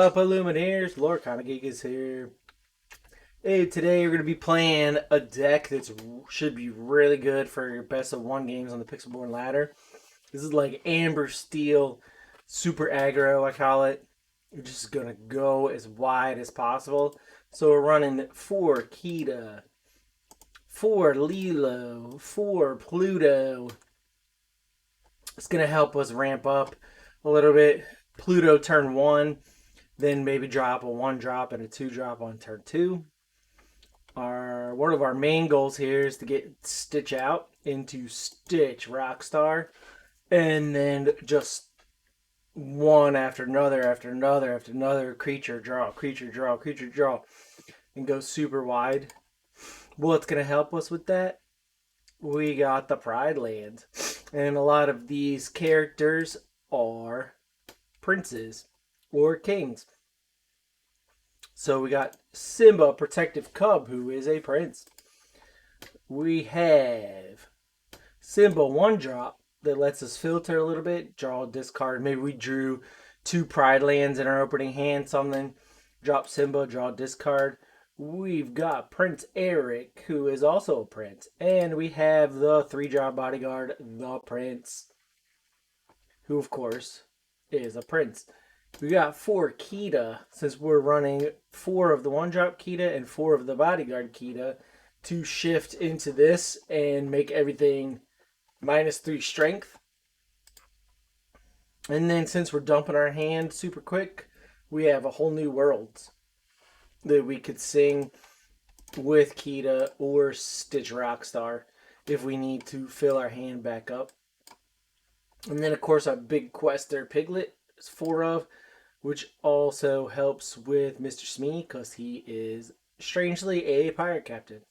up, Illumineers? Lorcana is here. Hey, today we're going to be playing a deck that should be really good for your best of one games on the Pixelborn ladder. This is like Amber Steel, super aggro, I call it. We're just going to go as wide as possible. So we're running 4 Kita, 4 Lilo, 4 Pluto. It's going to help us ramp up a little bit. Pluto turn 1. Then maybe drop a 1-drop and a 2-drop on turn 2. One of our main goals here is to get Stitch out into Stitch Rockstar, and then just one after another, after another, after another creature draw, creature draw, creature draw, and go super wide. What's going to help us with that? We got the Pride Lands, and a lot of these characters are princes or kings. So we got Simba, Protective Cub, who is a prince. We have Simba 1-drop that lets us filter a little bit, draw a discard. Maybe we drew 2 Pride Lands in our opening hand, something. Drop Simba, draw a discard. We've got Prince Eric, who is also a prince. And we have the 3-drop bodyguard, the Prince, who of course is a prince. We got 4 Kita, since we're running 4 of the 1-drop Kita and 4 of the bodyguard Kita, to shift into this and make everything -3 strength. And then since we're dumping our hand super quick, we have a whole new world that we could sing with Kita or Stitch Rockstar if we need to fill our hand back up. And then of course our big quester Piglet is 4 of, which also helps with Mr. Smee because he is strangely a pirate captain.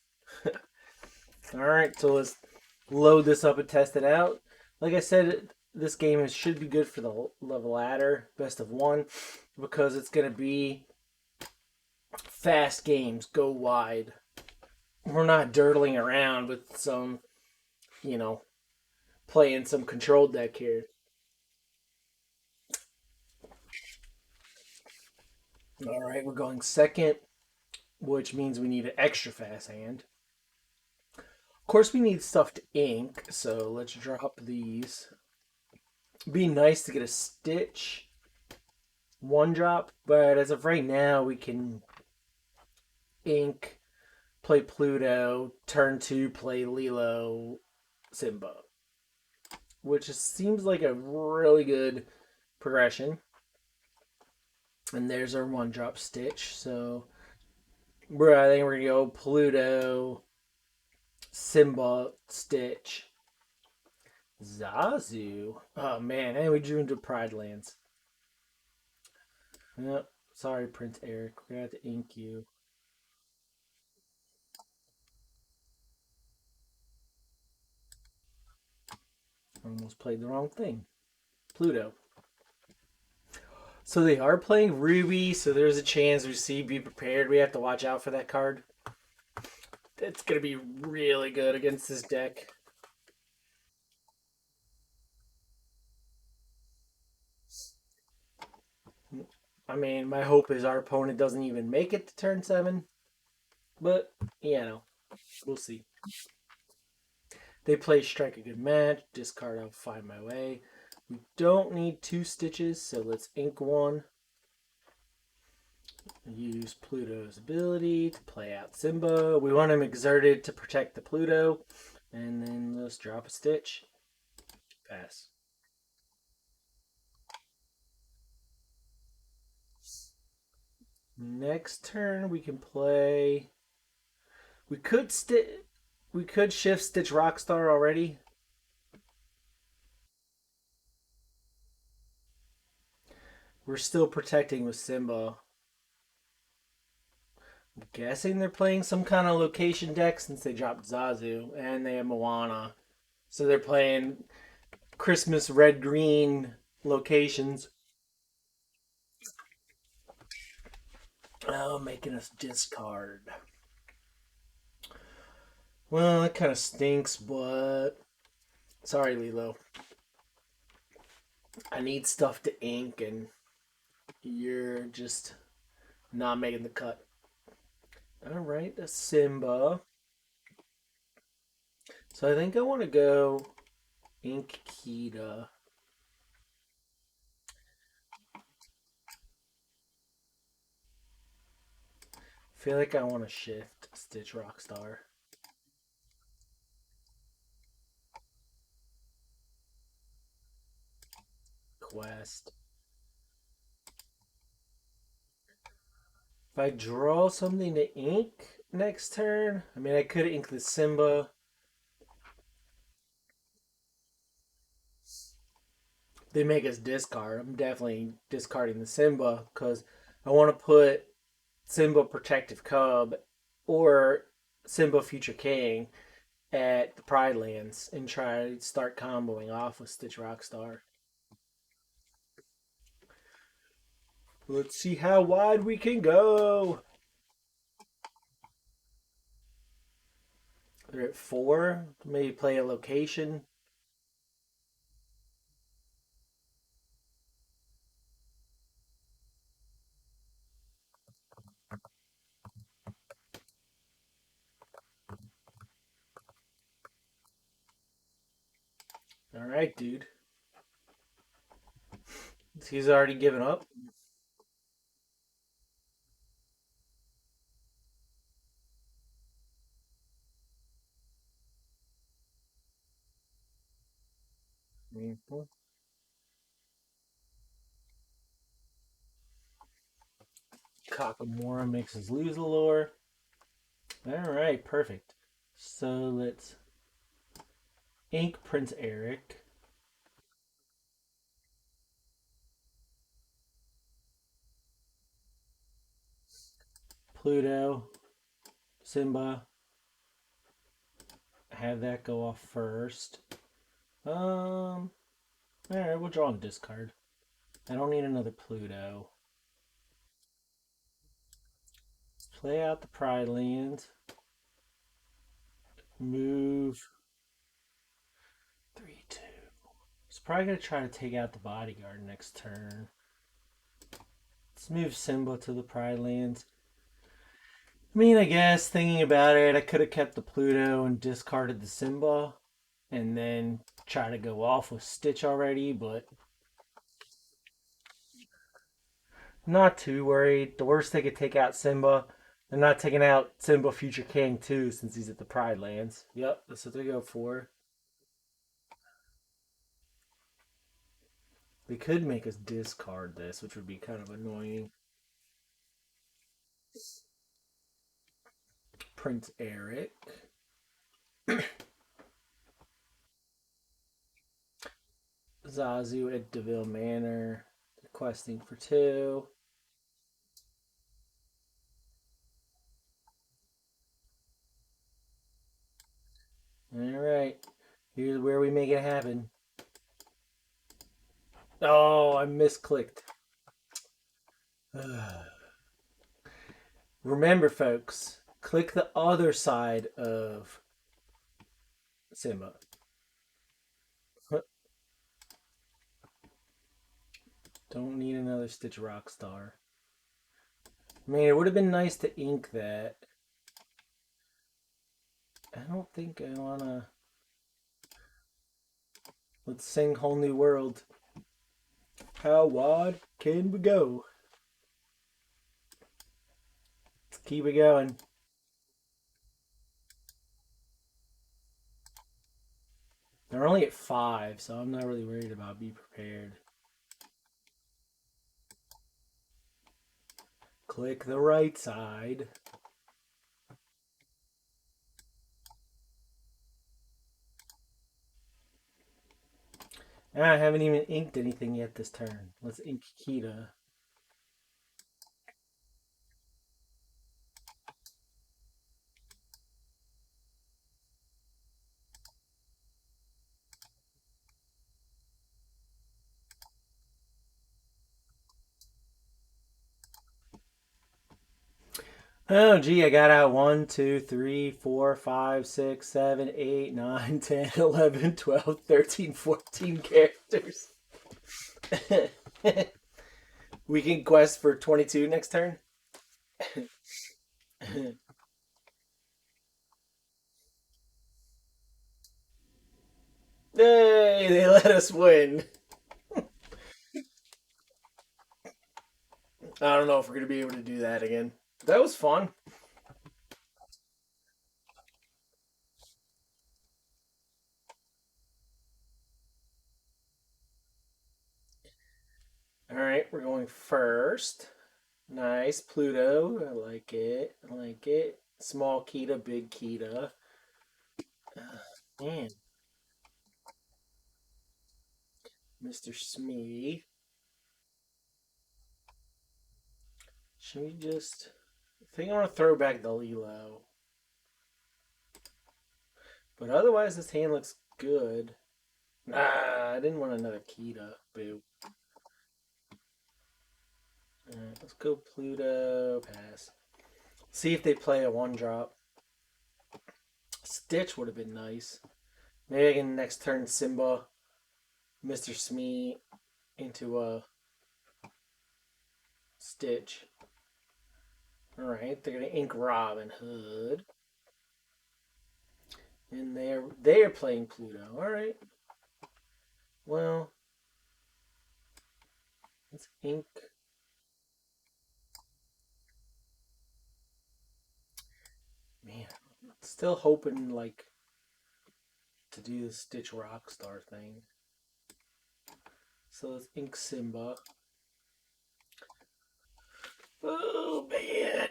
Alright, so let's load this up and test it out. Like I said, this game should be good for the level ladder, best of 1, because it's going to be fast games, go wide. We're not dirtling around with some, playing some controlled deck here. Alright, we're going second, which means we need an extra fast hand. Of course, we need stuff to ink, so let's drop these. It'd be nice to get a Stitch 1-drop, but as of right now, we can ink, play Pluto, turn 2, play Lilo, Simba, which seems like a really good progression. And there's our 1-drop Stitch, so I think we're going to go Pluto, Simba, Stitch, Zazu. Oh man, and we drew into Pride Lands. Yep. Sorry, Prince Eric. We're gonna have to ink you. Almost played the wrong thing. Pluto. So they are playing Ruby, so there's a chance we see be prepared. We have to watch out for that card. It's gonna be really good against this deck. I mean, my hope is our opponent doesn't even make it to turn 7. But, we'll see. They play Strike a Good Match, discard, I'll find my way. We don't need 2 Stitches, so let's ink 1. Use Pluto's ability to play out Simba. We want him exerted to protect the Pluto. And then let's drop a Stitch. Pass. Next turn we can play. We could shift Stitch Rockstar already. We're still protecting with Simba. I'm guessing they're playing some kind of location deck since they dropped Zazu and they have Moana. So they're playing Christmas red-green locations. Oh, making us discard. Well, that kind of stinks, but sorry, Lilo. I need stuff to ink, and You're just not making the cut. All right, that's Simba. So I think I want to go Ink Kita. Feel like I want to shift Stitch Rockstar. Quest. If I draw something to ink next turn, I mean, I could ink the Simba. They make us discard. I'm definitely discarding the Simba because I want to put Simba Protective Cub or Simba Future King at the Pride Lands and try to start comboing off with Stitch Rockstar. Let's see how wide we can go. They're at 4. Maybe play a location. All right, dude. He's already given up. Mm-hmm. Kakamora makes us lose the lore. All right, perfect. So let's ink Prince Eric. Pluto. Simba. Have that go off first. All right, we'll draw and discard. I don't need another Pluto. Play out the Pride Land. Move 3-2. He's probably gonna try to take out the Bodyguard next turn. Let's move Simba to the Pride Lands. I mean, I guess thinking about it, I could have kept the Pluto and discarded the Simba, and then try to go off with Stitch already, but not too worried. The worst they could take out Simba. They're not taking out Simba Future King too, since he's at the Pride Lands. Yep, that's what they go for. They could make us discard this, which would be kind of annoying. Prince Eric. Zazu at Deville Manor. Requesting for 2. Alright. Here's where we make it happen. Oh, I misclicked. Remember, folks, click the other side of Simba. Don't need another Stitch Rockstar. I mean, it would have been nice to ink that. I don't think I wanna. Let's sing Whole New World. How wide can we go? Let's keep it going. They're only at 5, so I'm not really worried about be prepared. Click the right side. I haven't even inked anything yet this turn. Let's ink Kita. Oh, gee, I got out 1, 2, 3, 4, 5, 6, 7, 8, 9, 10, 11, 12, 13, 14 characters. Weekend quest for 22 next turn. Yay! They let us win. I don't know if we're gonna be able to do that again. That was fun. All right, we're going first. Nice Pluto. I like it. I like it. Small Kita, big Kita. Man, Mr. Smee. Should we just? I think I want to throw back the Lilo. But otherwise, this hand looks good. Nah, I didn't want another Kita. Boo. Alright, let's go Pluto. Pass. See if they play a one drop. Stitch would have been nice. Maybe I can next turn Simba, Mr. Smee into a Stitch. Alright, they're gonna ink Robin Hood. And they're playing Pluto. Alright. Well, let's ink. Man, still hoping like to do the Stitch Rockstar thing. So let's ink Simba. Oh man.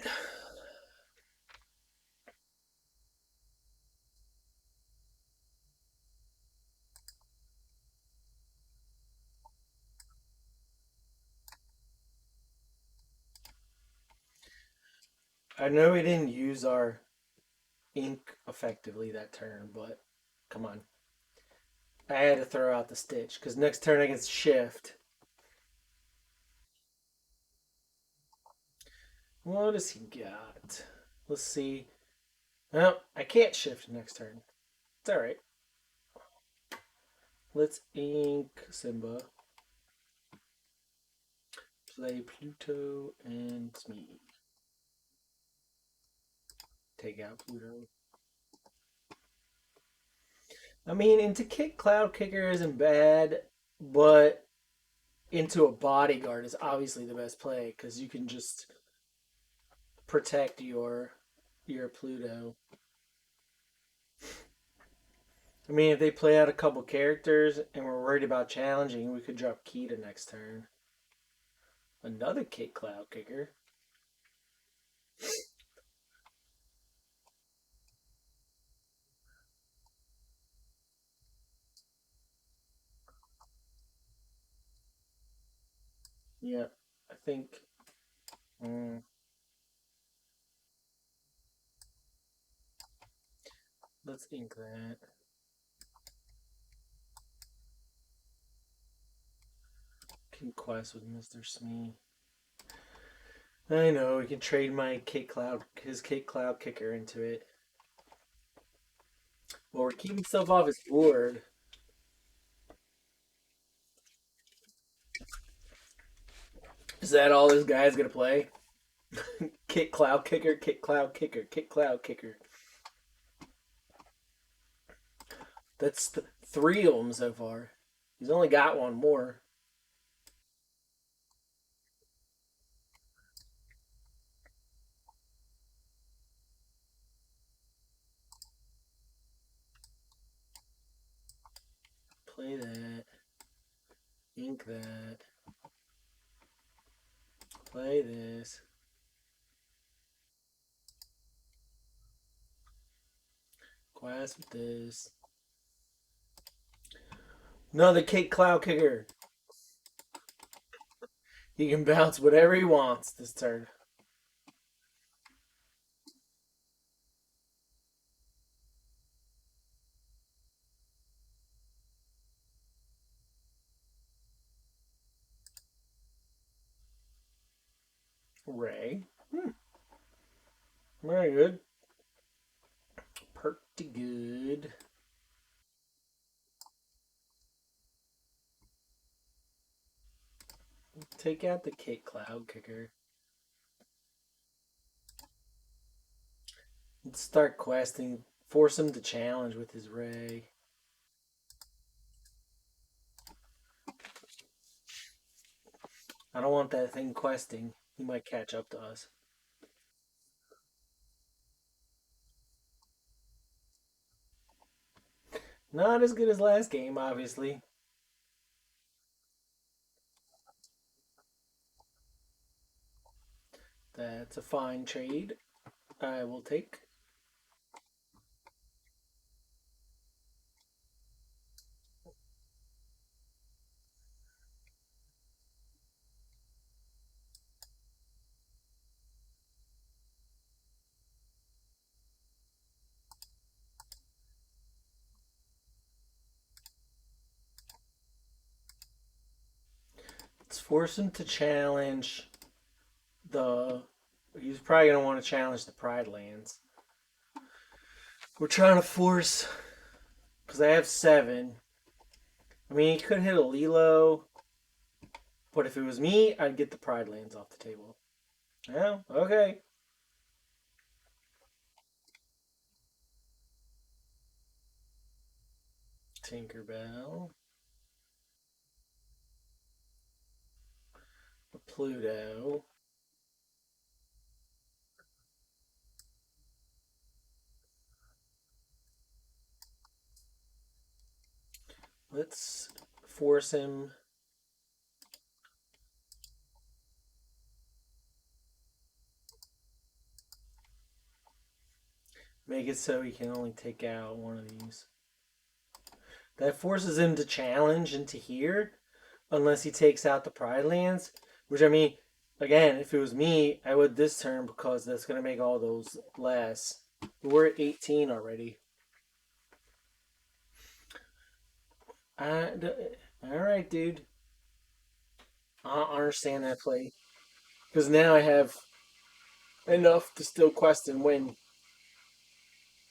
I know we didn't use our ink effectively that turn, but come on. I had to throw out the Stitch because next turn I can shift. What does he got? Let's see. No, I can't shift next turn. It's alright. Let's ink Simba. Play Pluto and Smee. Take out Pluto. I mean, into Kick Cloud Kicker isn't bad, but into a Bodyguard is obviously the best play because you can just protect your Pluto. I mean, if they play out a couple characters and we're worried about challenging, we could drop Kita next turn. Another Kick Cloud Kicker. Yeah, I think. Mm, let's ink that. Conquest with Mr. Smee. I know we can trade his Kick Cloud Kicker into it. Well, we're keeping stuff off his board. Is that all this guy's gonna play? Kick Cloud Kicker, Kick Cloud Kicker, Kick Cloud Kicker. That's three of them so far. He's only got one more. Play that. Ink that. Play this. Class with this. Another Kick Cloud Kicker. He can bounce whatever he wants this turn. Ray. Very good. Pretty good. take out the cloud kicker. Let's start questing. Force him to challenge with his ray. I don't want that thing questing. He might catch up to us. Not as good as last game, obviously. That's a fine trade. I will take. Let's force him to challenge the. He's probably going to want to challenge the Pride Lands. We're trying to force. Because I have 7. I mean, he could hit a Lilo. But if it was me, I'd get the Pride Lands off the table. Yeah, okay. Tinkerbell. Pluto. Let's force him. Make it so he can only take out one of these. That forces him to challenge into here unless he takes out the Pride Lands. Which, I mean, again, if it was me, I would this turn because that's going to make all those less. We're at 18 already. Alright, dude. I don't understand that play. Because now I have enough to still quest and win.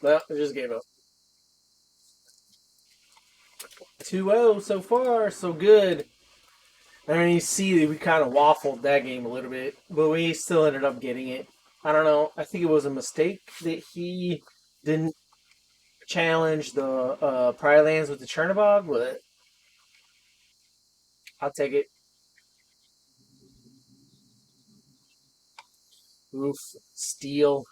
Well, I just gave up. 2-0 so far, so good. I mean, you see, we kind of waffled that game a little bit, but we still ended up getting it. I don't know. I think it was a mistake that he didn't challenge the Pride Lands with the Chernobog, but I'll take it. Oof. Steal.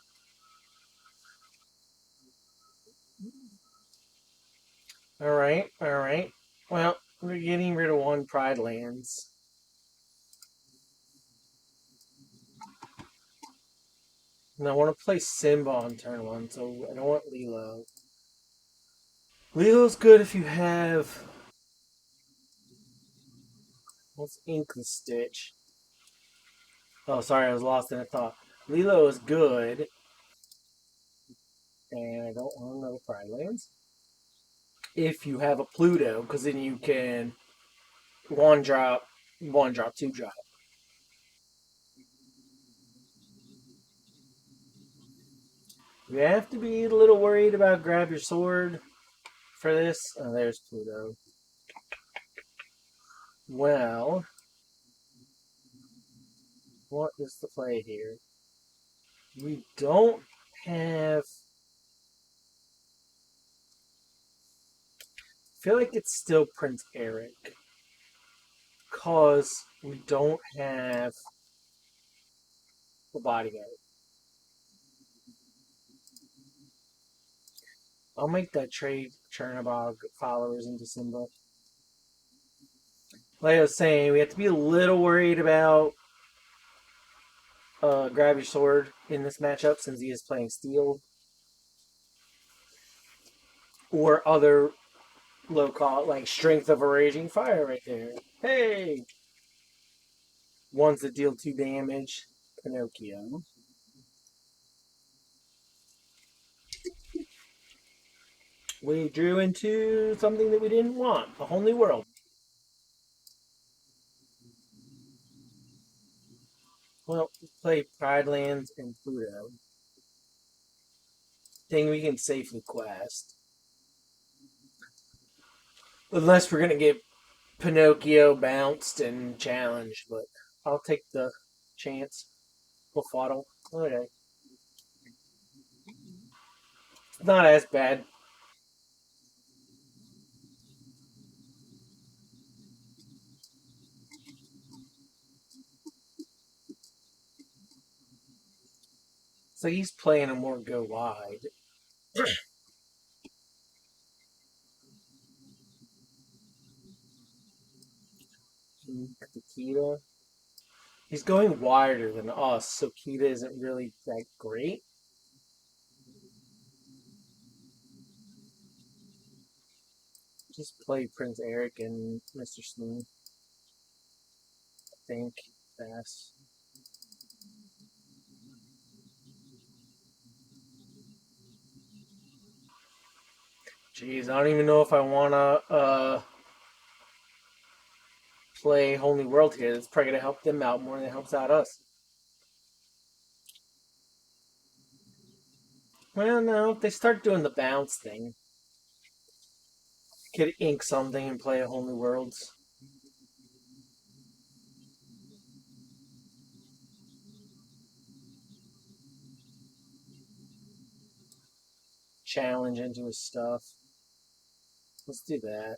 All right, all right. Well, we're getting rid of one Pride Lands. And I want to play Simba on turn 1, so I don't want Lilo. Lilo's good if you have. What's Ink and Stitch? Oh, sorry, I was lost in a thought. Lilo is good, and I don't want another Pride Lands. If you have a Pluto, because then you can one drop, 2 drop. You have to be a little worried about grab your sword for this. Oh, there's Pluto. Well, what is the play here? We don't have. I feel like it's still Prince Eric. Because we don't have the bodyguard. I'll make that trade Chernobog followers into Simba. Like I was saying, we have to be a little worried about grab your sword in this matchup since he is playing steel or other low cost like strength of a raging fire right there. Hey, ones that deal 2 damage. Pinocchio. We drew into something that we didn't want. A whole new world. Well, play Pride Lands and Pluto. Thing we can safely quest. Unless we're gonna get Pinocchio bounced and challenged, but I'll take the chance. Befuddle. Okay. It's not as bad. So he's playing a more go wide. The Kita. He's going wider than us, so Kita isn't really that great. Just play Prince Eric and Mr. Smooth. I think fast. Jeez, I don't even know if I wanna play Whole New World here. It's probably gonna help them out more than it helps out us. Well, no, if they start doing the bounce thing, could ink something and play a Whole New Worlds. Challenge into his stuff. Let's do that.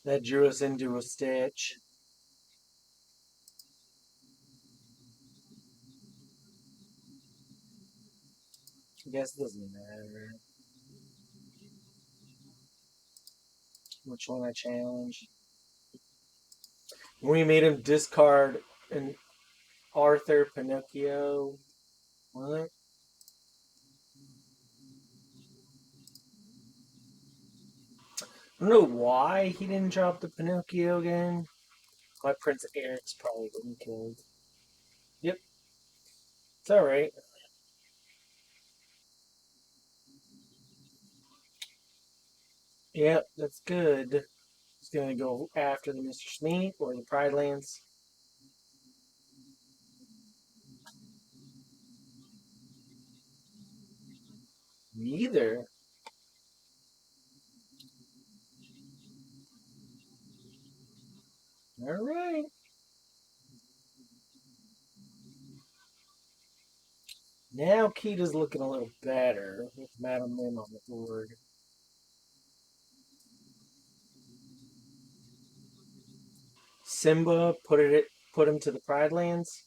That drew us into a stitch. I guess it doesn't matter which one I challenge. We made him discard an Arthur Pinocchio. What? I don't know why he didn't drop the Pinocchio again. My Prince Eric's probably getting killed. Yep, it's alright. Yep, that's good. He's gonna go after the Mr. Sneak or the Pride Lands. Neither. Alright. Now Kita's looking a little better with Madam Lim on the board. Simba put him to the Pride Lands.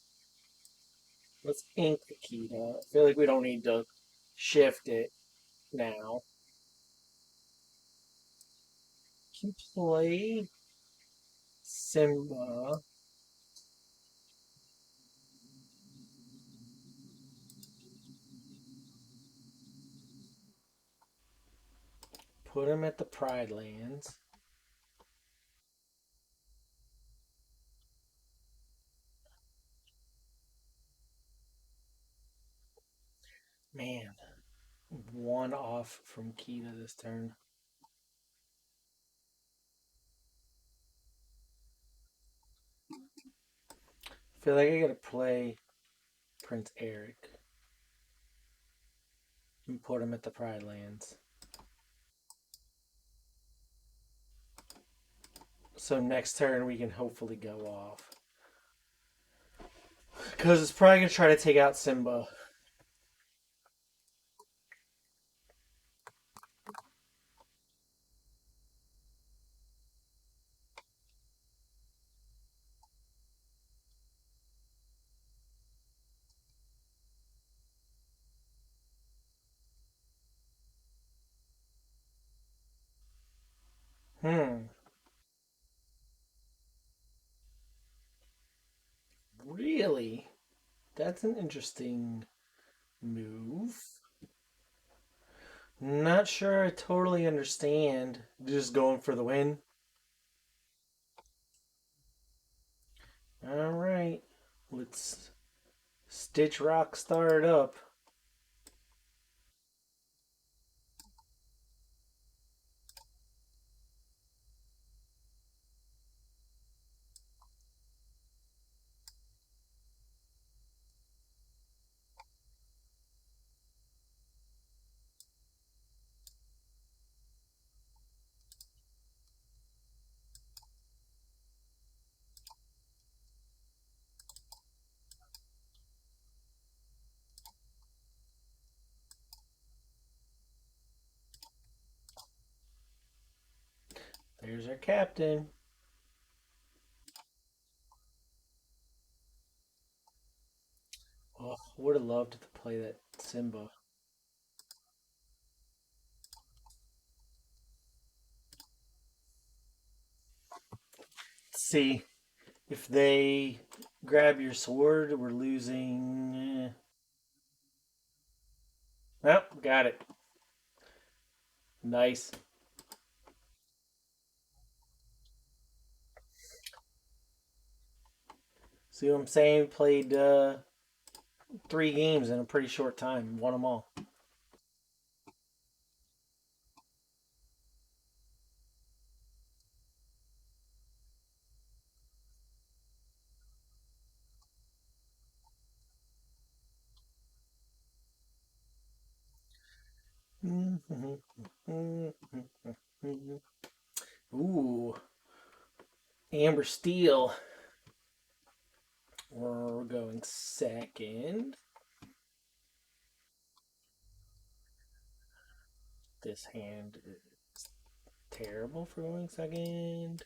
Let's ink the Kita. I feel like we don't need to shift it now. Can play Simba. Put him at the Pride Lands. Man, one off from Kita this turn. I feel like I gotta play Prince Eric and put him at the Pride Lands. So next turn we can hopefully go off. Because it's probably gonna try to take out Simba. Hmm. Really? That's an interesting move. Not sure I totally understand. Just going for the win. Alright. Let's Stitch Rock start up. There's our captain. Oh, would have loved to play that Simba. Let's see if they grab your sword. We're losing. Oh, got it. Nice. See what I'm saying? Played 3 games in a pretty short time. Won them all. Ooh, Amber Steel. We're going second. This hand is terrible for going second.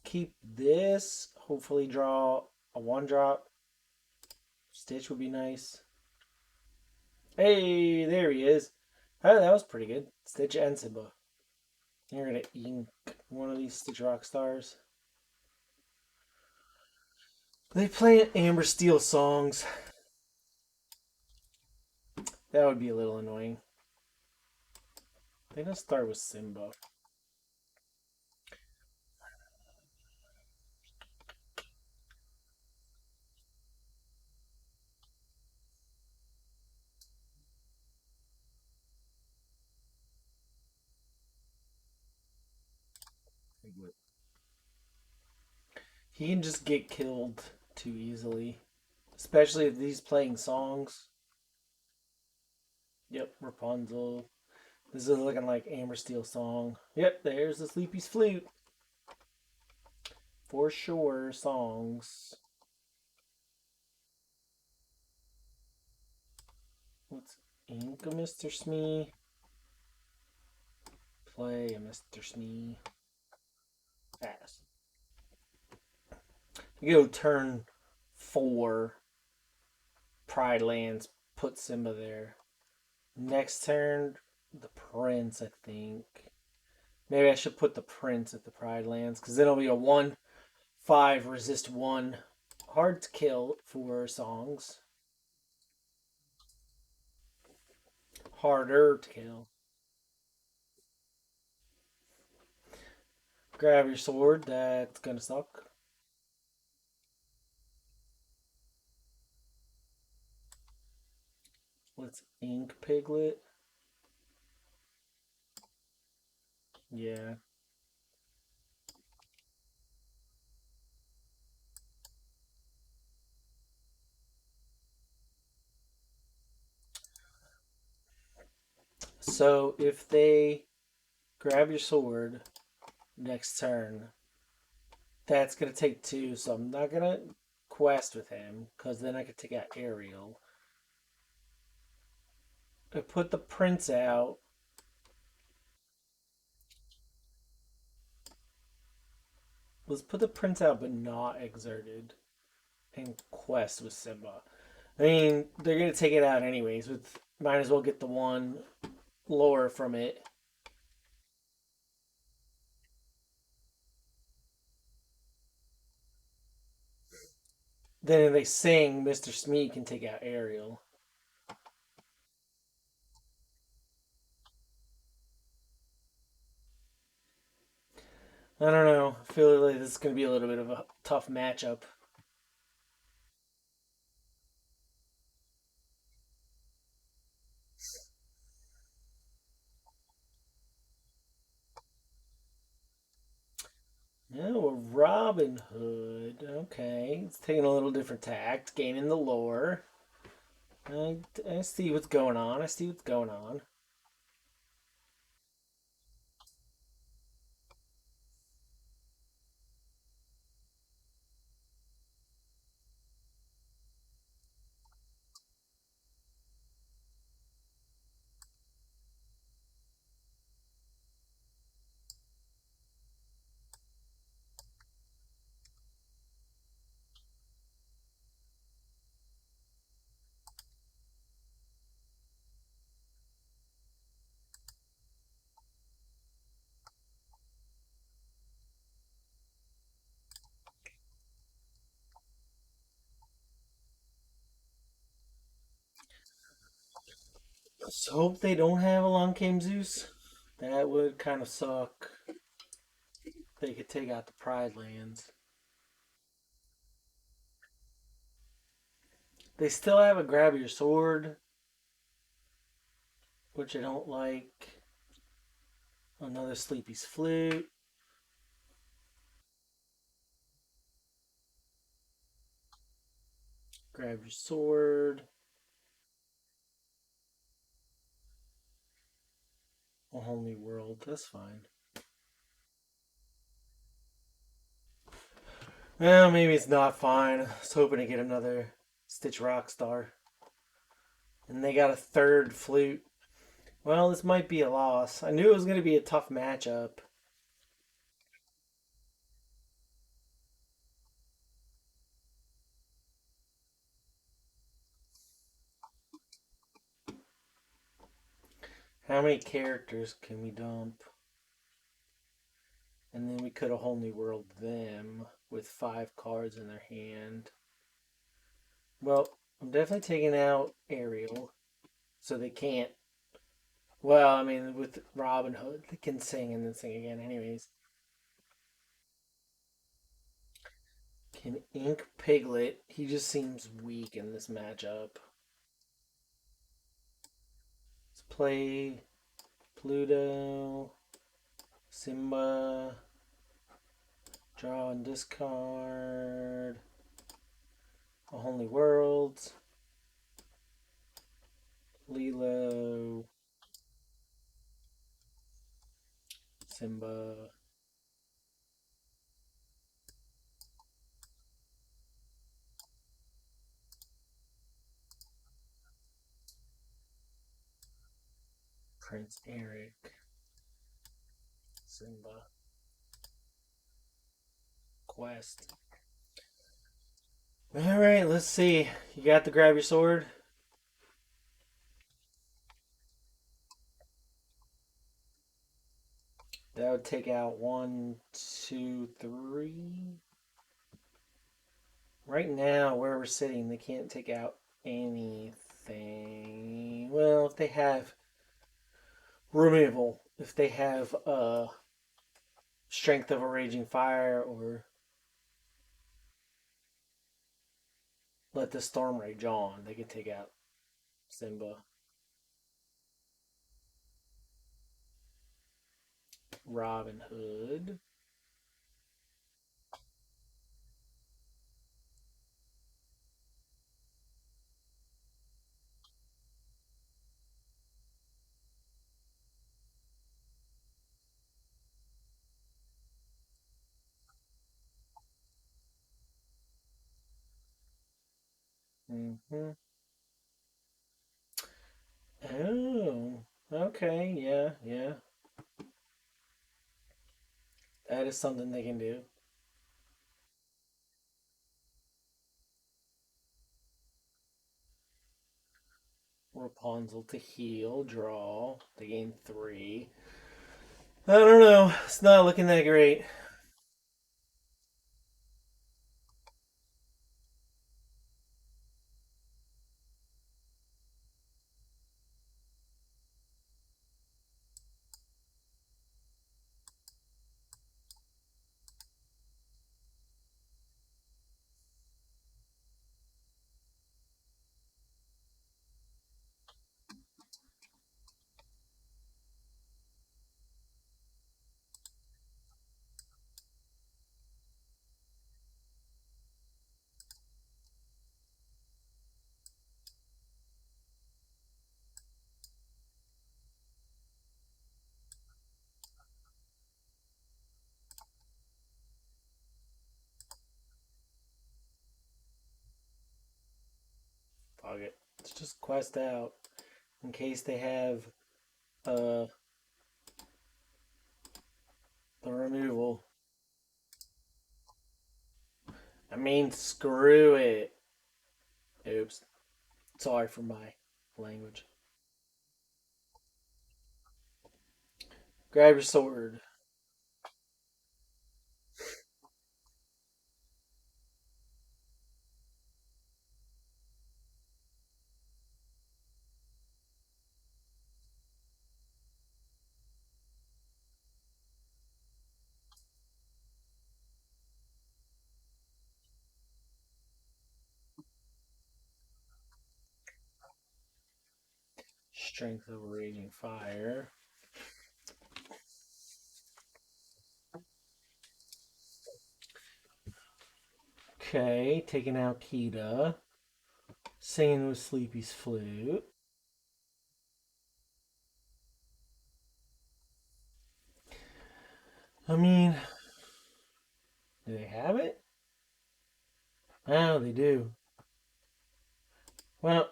Keep this. Hopefully, draw a 1-drop. Stitch would be nice. Hey, there he is. Oh, that was pretty good. Stitch and Simba. You're gonna ink one of these Stitch Rock Stars. They play Amber Steel songs. That would be a little annoying. They don't start with Simba. He can just get killed too easily. Especially if he's playing songs. Yep, Rapunzel. This is looking like Amber Steel song. Yep, there's the Sleepy's flute. For sure, songs. Let's ink a Mr. Smee. Play a Mr. Smee. Pass. You go turn 4. Pride Lands. Put Simba there. Next turn, the Prince, I think. Maybe I should put the Prince at the Pride Lands because then it'll be a 1/5 resist 1. Hard to kill for songs. Harder to kill. Grab your sword. That's gonna suck. Let's ink Piglet. Yeah. So if they grab your sword next turn, that's gonna take 2. So I'm not gonna quest with him because then I could take out Ariel. I put the Prince out. Let's put the Prince out, but not exerted. And quest with Simba. I mean, they're gonna take it out anyways. With might as well get the 1 lore from it. Then if they sing, Mr. Smee can take out Ariel. I don't know. I feel like this is gonna be a little bit of a tough matchup. Oh, a Robin Hood. Okay, it's taking a little different tact, gaining the lore. I see what's going on. I see what's going on. Let's hope they don't have Along Came Zeus. That would kind of suck. They could take out the Pride lands. They still have a Grab Your Sword, which I don't like. Another Sleepy's Flute. Grab Your Sword. A Whole New World. That's fine. Well, maybe it's not fine. I was hoping to get another Stitch Rockstar. And they got a third flute. Well, this might be a loss. I knew it was going to be a tough matchup. How many characters can we dump? And then we could a Whole New World them with 5 cards in their hand. Well, I'm definitely taking out Ariel. So they can't. Well, I mean, with Robin Hood, they can sing and then sing again, anyways. Can Ink Piglet? He just seems weak in this matchup. Let's play Pluto, Simba, draw and discard, A Whole New World, Lilo, Simba, Prince Eric, Simba, Quest. All right, let's see. You got to grab your sword. That would take out one, two, three. Right now, where we're sitting, they can't take out anything. Well, if they have removal, if they have strength of a raging fire, or let the storm rage on, they can take out Simba. Robin Hood. Mm-hmm. Oh, okay, yeah, yeah. That is something they can do. Rapunzel to heal, draw. They gain 3. I don't know. It's not looking that great. Fuck it. Let's just quest out in case they have uh the removal. I mean, screw it. Oops. Sorry for my language. Grab your sword. Strength of Raging Fire. Okay, taking out Kita. Singing with Sleepy's Flute. I mean, do they have it? Oh, they do. Well,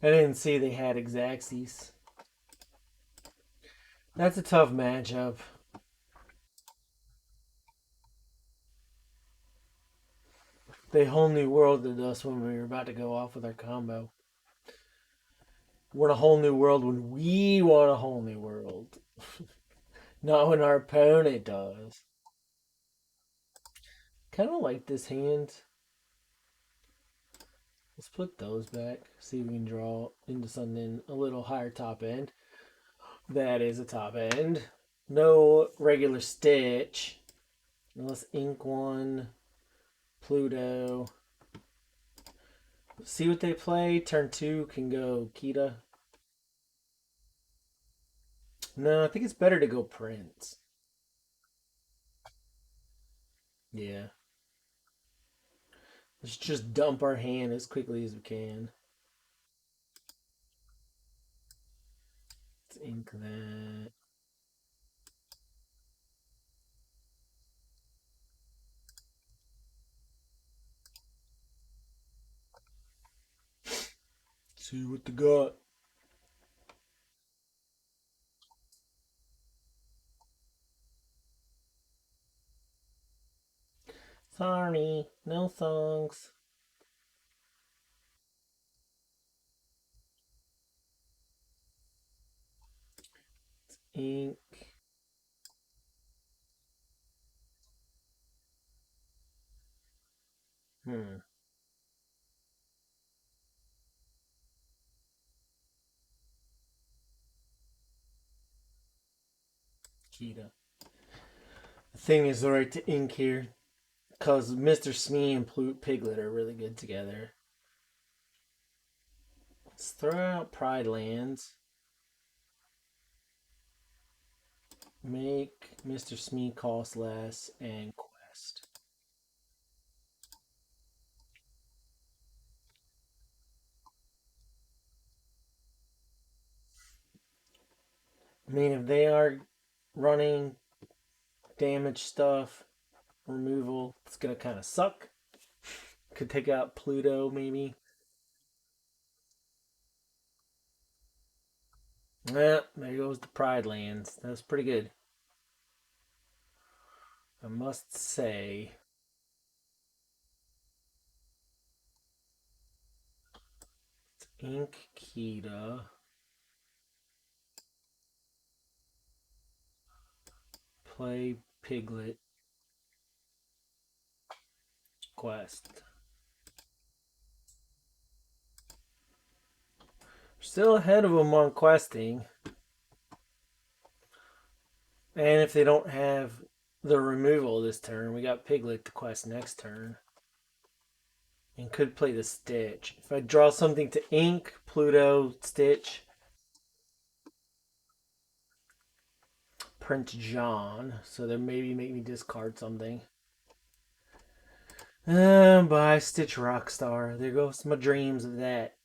I didn't see they had Exaxes. That's a tough matchup. They whole new worlded us when we were about to go off with our combo. We're in a whole new world when we want a whole new world. Not when our opponent does. Kind of like this hand. Let's put those back. See if we can draw into something a little higher top end. That is a top end. No regular Stitch. Let's ink one. Pluto. See what they play. Turn 2 can go Kita. No, I think it's better to go Prince. Yeah. Let's just dump our hand as quickly as we can. Let's ink that. See what they got. Sorry, no songs. Ink. Hmm. Kita. The thing is, alright to ink here. Because Mr. Smee and Piglet are really good together. Let's throw out Pride Lands. Make Mr. Smee cost less and quest. I mean, if they are running damage stuff, removal, it's going to kind of suck. Could take out Pluto, maybe. There goes the Pride Lands. That's pretty good. I must say. Ink Kita. Play Piglet. Quest. Still ahead of them on questing. And if they don't have the removal this turn, we got Piglet to quest next turn. And could play the Stitch. If I draw something to ink, Pluto, Stitch, Prince John. So they maybe make me discard something. Bye, Stitch Rockstar. There goes my dreams of that.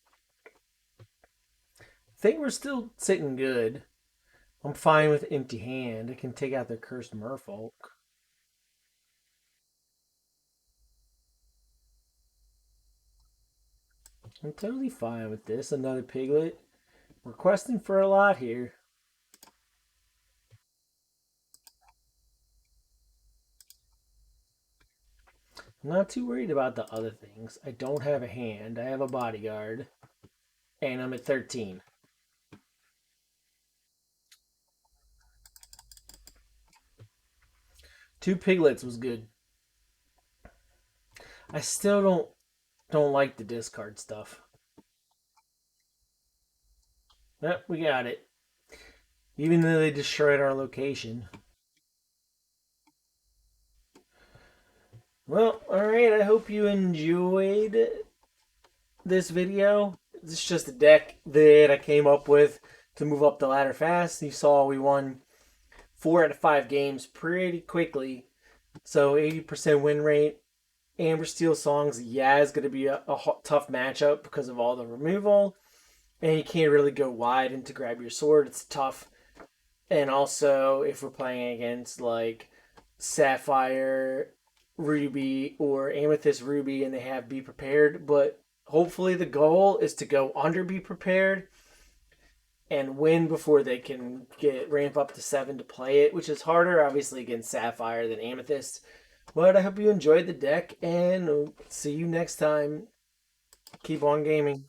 I think we're still sitting good. I'm fine with empty hand. I can take out their cursed merfolk. I'm totally fine with this. Another Piglet. Requesting for a lot here. I'm not too worried about the other things. I don't have a hand. I have a bodyguard. And I'm at 13. Two piglets was good. I still don't like the discard stuff. Yep, we got it. Even though they destroyed our location. Well, alright, I hope you enjoyed this video. This is just a deck that I came up with to move up the ladder fast. You saw we won 4 out of 5 games pretty quickly. So 80% win rate. Amber Steel Songs, yeah, is going to be a tough matchup because of all the removal. And you can't really go wide and to grab your sword. It's tough. And also, if we're playing against like Sapphire Ruby or Amethyst Ruby and they have Be Prepared, but hopefully the goal is to go under Be Prepared and win before they can get ramp up to 7 to play it, which is harder obviously against Sapphire than Amethyst. But I hope you enjoyed the deck and see you next time. Keep on gaming.